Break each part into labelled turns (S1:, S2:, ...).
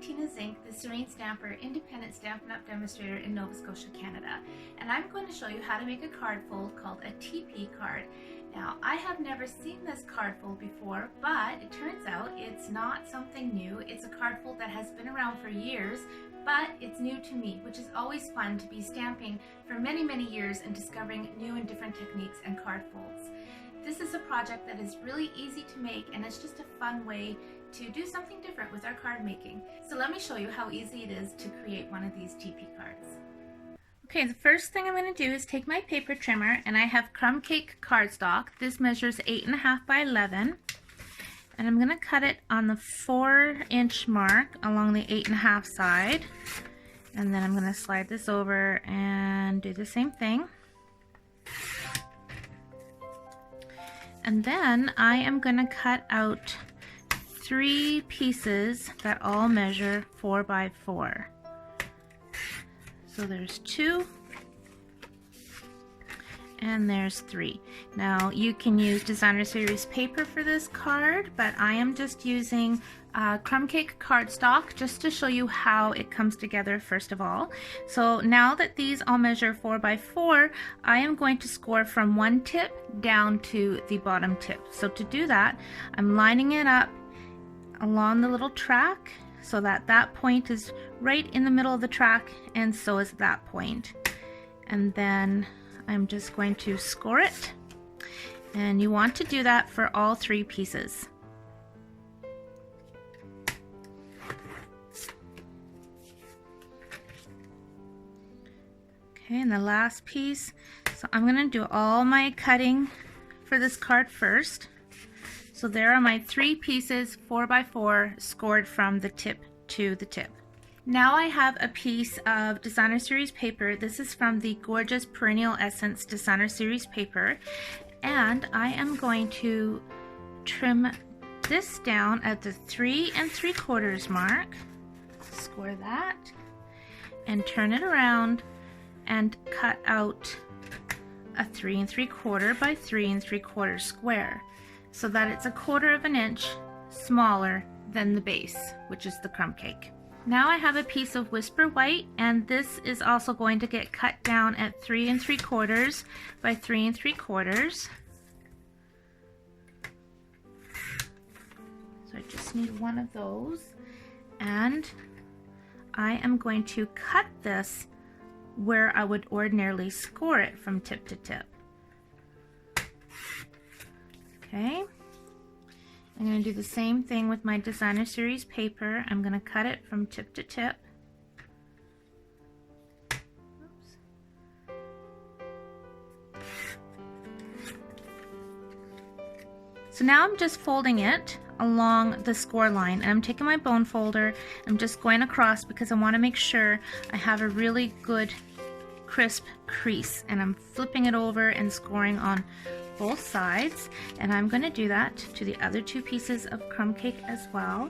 S1: Tina Zink, the Serene Stamper independent Stampin' Up! Demonstrator in Nova Scotia, Canada, and I'm going to show you how to make a card fold called a Teepee card. Now, I have never seen this card fold before, but it turns out it's not something new. It's a card fold that has been around for years, but it's new to me, which is always fun to be stamping for many, many years and discovering new and different techniques and card folds. This is a project that is really easy to make, and it's just a fun way to do something different with our card making. So let me show you how easy it is to create one of these Teepee cards. Okay, the first thing I'm going to do is take my paper trimmer, and I have crumb cake cardstock. This measures 8.5 by 11, and I'm going to cut it on the 4-inch mark along the 8.5 side, and then I'm going to slide this over and do the same thing. And then I am going to cut out 3 pieces that all measure 4 by 4. So there's 2 and there's 3. Now you can use Designer Series paper for this card, but I am just using crumb cake cardstock just to show you how it comes together first of all. So now that these all measure 4 by 4, I am going to score from one tip down to the bottom tip. So to do that, I'm lining it up along the little track so that that point is right in the middle of the track, and so is that point. And then I'm just going to score it, and you want to do that for all 3 pieces. Okay, and the last piece, so I'm going to do all my cutting for this card first. So there are my 3 pieces 4 by 4 scored from the tip to the tip. Now I have a piece of Designer Series paper. This is from the gorgeous Perennial Essence Designer Series paper, and I am going to trim this down at the 3 3/4 mark. Score that and turn it around and cut out a 3 3/4 by 3 3/4 square, so that it's 1/4 of an inch smaller than the base, which is the crumb cake. Now I have a piece of Whisper White, and this is also going to get cut down at 3 3/4 by 3 3/4. So I just need one of those, and I am going to cut this where I would ordinarily score it from tip to tip. Okay, I'm going to do the same thing with my Designer Series paper. I'm going to cut it from tip to tip. Oops. So now I'm just folding it along the score line, and I'm taking my bone folder, I'm just going across because I want to make sure I have a really good crisp crease, and I'm flipping it over and scoring on both sides, and I'm going to do that to the other 2 pieces of crumb cake as well.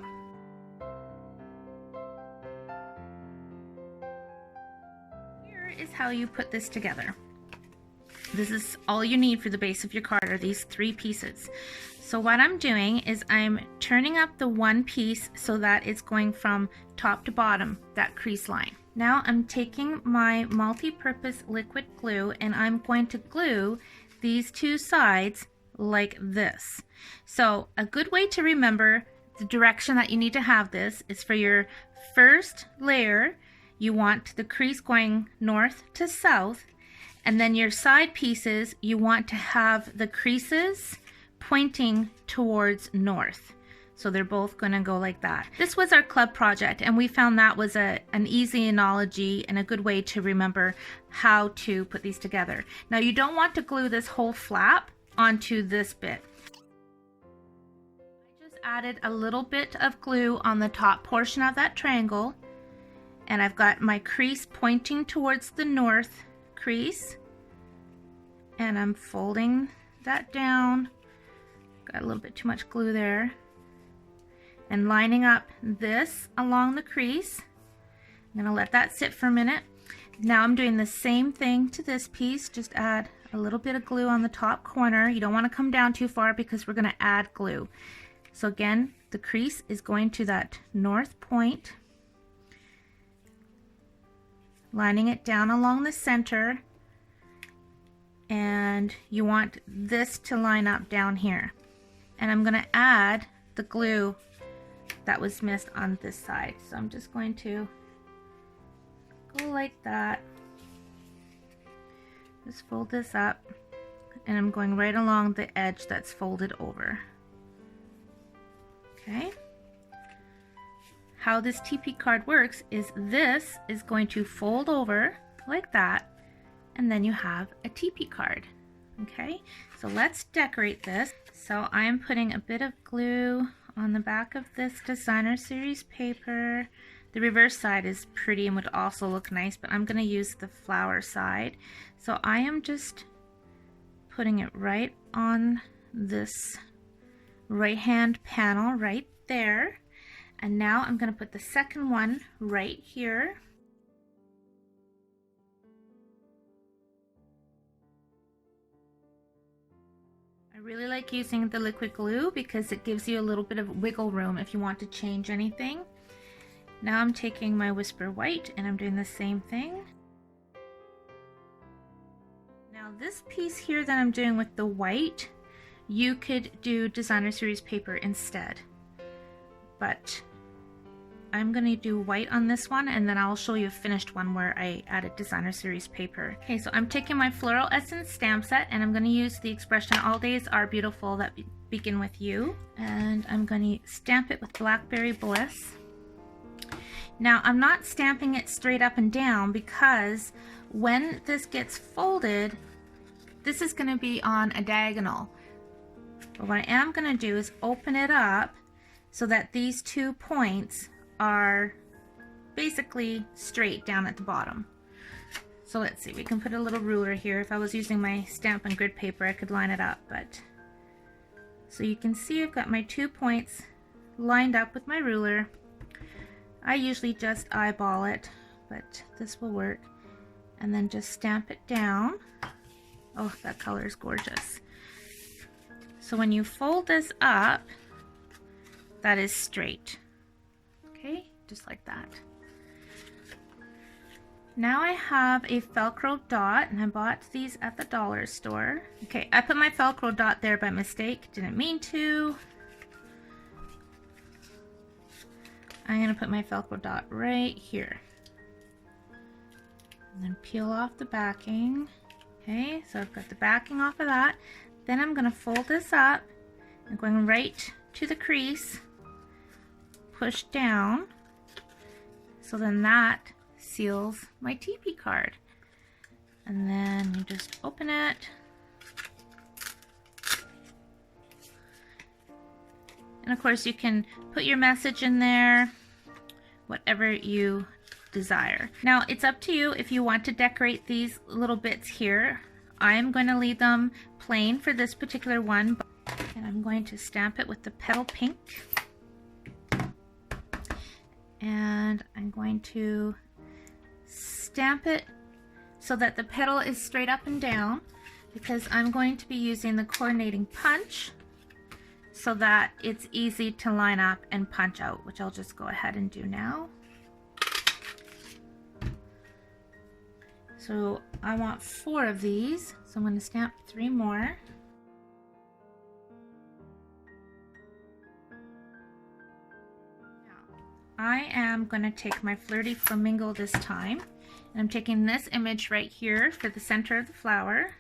S1: Here is how you put this together. This is all you need for the base of your card, are these 3 pieces. So what I'm doing is I'm turning up the one piece so that it's going from top to bottom, that crease line. Now I'm taking my multi-purpose liquid glue, and I'm going to glue these 2 sides like this. So a good way to remember the direction that you need to have this is for your first layer, you want the crease going north to south, and then your side pieces, you want to have the creases pointing towards north. So they're both going to go like that. This was our club project, and we found that was an easy analogy and a good way to remember how to put these together. Now you don't want to glue this whole flap onto this bit. I just added a little bit of glue on the top portion of that triangle, and I've got my crease pointing towards the north crease, and I'm folding that down. Got a little bit too much glue there. And lining up this along the crease. I'm going to let that sit for a minute. Now I'm doing the same thing to this piece, just add a little bit of glue on the top corner. You don't want to come down too far because we're going to add glue. So again, the crease is going to that north point, lining it down along the center, and you want this to line up down here. And I'm going to add the glue that was missed on this side. So I'm just going to go like that. Just fold this up, and I'm going right along the edge that's folded over. Okay. How this Teepee card works is this is going to fold over like that, and then you have a Teepee card. Okay, so let's decorate this. So I'm putting a bit of glue on the back of this Designer Series paper. The reverse side is pretty and would also look nice, but I'm going to use the flower side. So I am just putting it right on this right hand panel right there. And now I'm going to put the second one right here. I really like using the liquid glue because it gives you a little bit of wiggle room if you want to change anything. Now I'm taking my Whisper White and I'm doing the same thing. Now this piece here that I'm doing with the white, you could do Designer Series paper instead. But I'm going to do white on this one, and then I'll show you a finished one where I added Designer Series paper. Okay, so I'm taking my Floral Essence Stamp set, and I'm going to use the expression "All days are beautiful that begin with you." And I'm going to stamp it with Blackberry Bliss. Now, I'm not stamping it straight up and down because when this gets folded, this is going to be on a diagonal. But what I am going to do is open it up so that these 2 points are basically straight down at the bottom. So let's see, we can put a little ruler here. If I was using my stamp and grid paper, I could line it up, but so you can see I've got my 2 points lined up with my ruler. I usually just eyeball it, but this will work. And then just stamp it down. Oh, that color is gorgeous. So when you fold this up, that is straight. Okay, just like that. Now I have a Velcro dot, and I bought these at the dollar store. Okay, I put my Velcro dot there by mistake, didn't mean to. I'm going to put my Velcro dot right here. And then peel off the backing. Okay, so I've got the backing off of that. Then I'm going to fold this up and going right to the crease, push down, so then that seals my Teepee card. And then you just open it. And of course you can put your message in there, whatever you desire. Now it's up to you if you want to decorate these little bits here. I am going to leave them plain for this particular one, and I'm going to stamp it with the petal pink. And I'm going to stamp it so that the petal is straight up and down, because I'm going to be using the coordinating punch so that it's easy to line up and punch out, which I'll just go ahead and do now. So I want 4 of these, so I'm going to stamp 3 more. Now, I am going to take my Flirty Flamingo this time, and I'm taking this image right here for the center of the flower.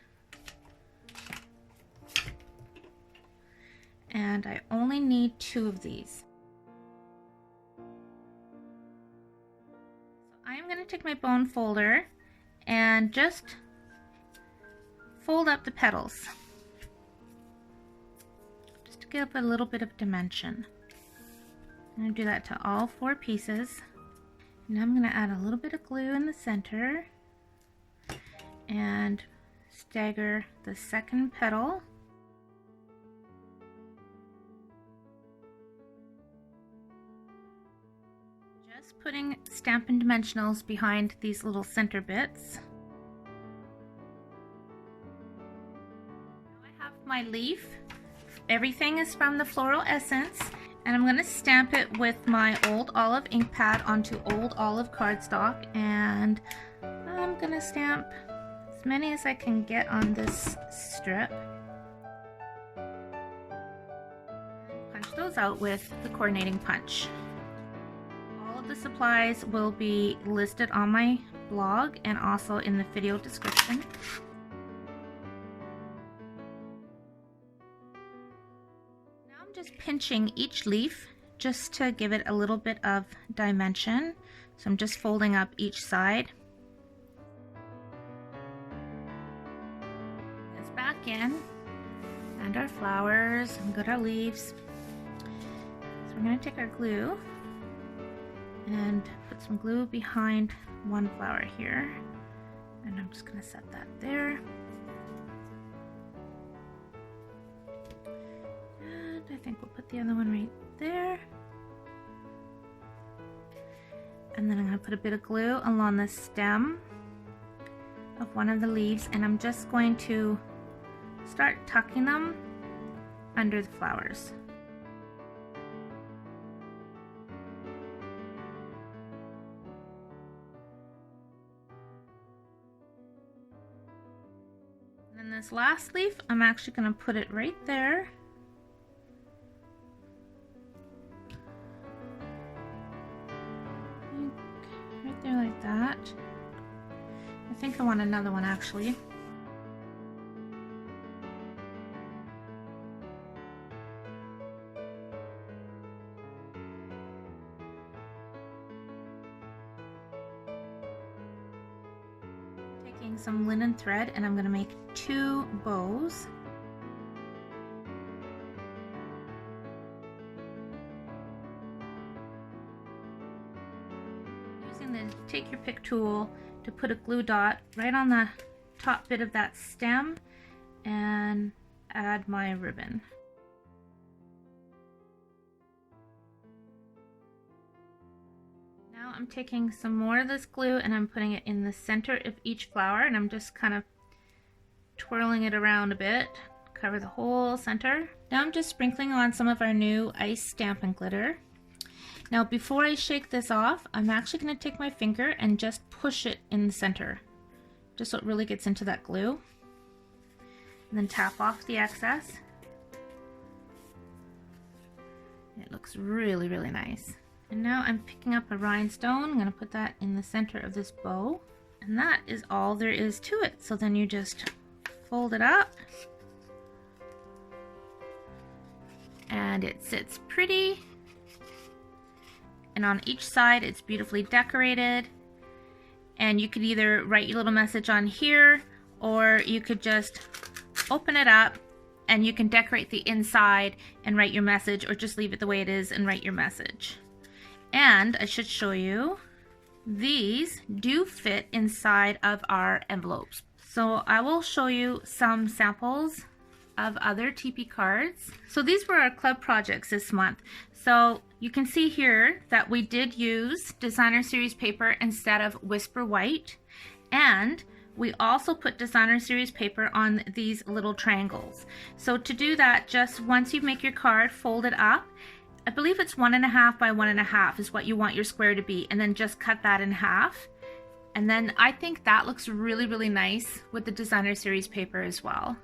S1: And I only need 2 of these. So I'm going to take my bone folder and just fold up the petals just to give a little bit of dimension. I'm going to do that to all 4 pieces. Now I'm going to add a little bit of glue in the center and stagger the second petal. Just putting Stampin' Dimensionals behind these little center bits. Now I have my leaf. Everything is from the Floral Essence, and I'm going to stamp it with my Old Olive ink pad onto Old Olive cardstock, and gonna stamp as many as I can get on this strip. Punch those out with the coordinating punch. All of the supplies will be listed on my blog and also in the video description. Now I'm just pinching each leaf just to give it a little bit of dimension. So I'm just folding up each side. It's back in, and our flowers, and got our leaves. So we're going to take our glue and put some glue behind one flower here, and I'm just going to set that there. And I think we'll put the other one right there. And then I'm going to put a bit of glue along the stem of one of the leaves, and I'm just going to start tucking them under the flowers. And then this last leaf, I'm actually going to put it right there. Right there like that. I think I want another one actually. Taking some linen thread, and I'm going to make 2 bows. Take your pick tool to put a glue dot right on the top bit of that stem and add my ribbon. Now I'm taking some more of this glue and I'm putting it in the center of each flower, and I'm just kind of twirling it around a bit, cover the whole center. Now I'm just sprinkling on some of our new ice Stampin' Glitter. Now before I shake this off, I'm actually going to take my finger and just push it in the center, just so it really gets into that glue. And then tap off the excess. It looks really, really nice. And now I'm picking up a rhinestone. I'm going to put that in the center of this bow. And that is all there is to it. So then you just fold it up. And it sits pretty. And on each side it's beautifully decorated, and you could either write your little message on here, or you could just open it up and you can decorate the inside and write your message, or just leave it the way it is and write your message. And I should show you, these do fit inside of our envelopes. So I will show you some samples of other Teepee cards. So these were our club projects this month. So you can see here that we did use Designer Series paper instead of Whisper White, and we also put Designer Series paper on these little triangles. So to do that, just once you make your card, fold it up. I believe it's 1.5 by 1.5 is what you want your square to be, and then just cut that in half. And then I think that looks really, really nice with the Designer Series paper as well.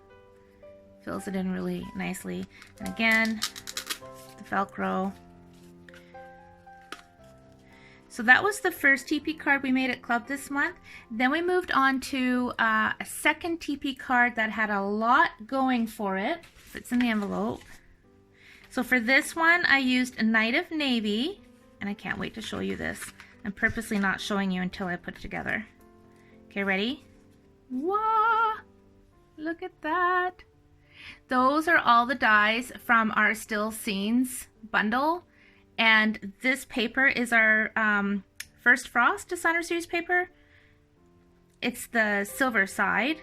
S1: Fills it in really nicely. And again, the Velcro. So that was the first Teepee card we made at Club this month. Then we moved on to a second Teepee card that had a lot going for it. It's in the envelope. So for this one, I used a Night of Navy, and I can't wait to show you this. I'm purposely not showing you until I put it together. Okay, ready? Wow! Look at that. Those are all the dies from our Still Scenes bundle. And this paper is our First Frost Designer Series paper. It's the silver side.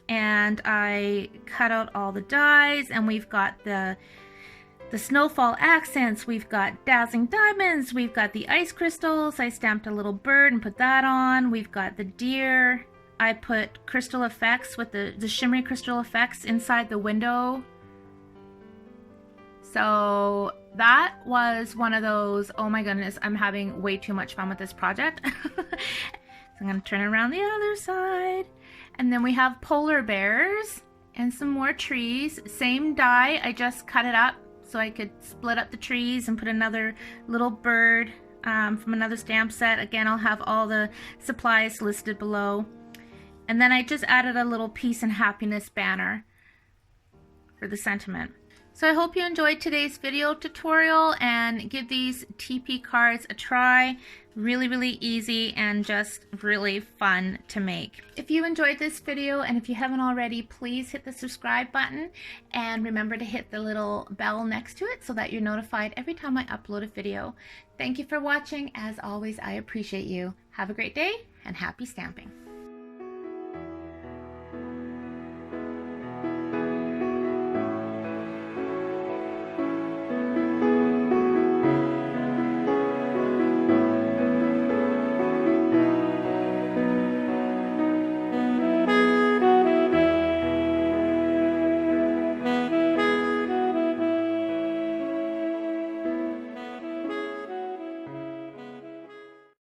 S1: And I cut out all the dies, and we've got the snowfall accents, we've got dazzling diamonds, we've got the ice crystals. I stamped a little bird and put that on. We've got the deer. I put crystal effects with the shimmery crystal effects inside the window. So that was one of those, oh my goodness, I'm having way too much fun with this project. So I'm going to turn it around the other side. And then we have polar bears and some more trees. Same die, I just cut it up so I could split up the trees and put another little bird from another stamp set. Again, I'll have all the supplies listed below. And then I just added a little peace and happiness banner for the sentiment. So I hope you enjoyed today's video tutorial and give these Teepee cards a try. Really, really easy and just really fun to make. If you enjoyed this video and if you haven't already, please hit the subscribe button and remember to hit the little bell next to it so that you're notified every time I upload a video. Thank you for watching. As always, I appreciate you. Have a great day and happy stamping.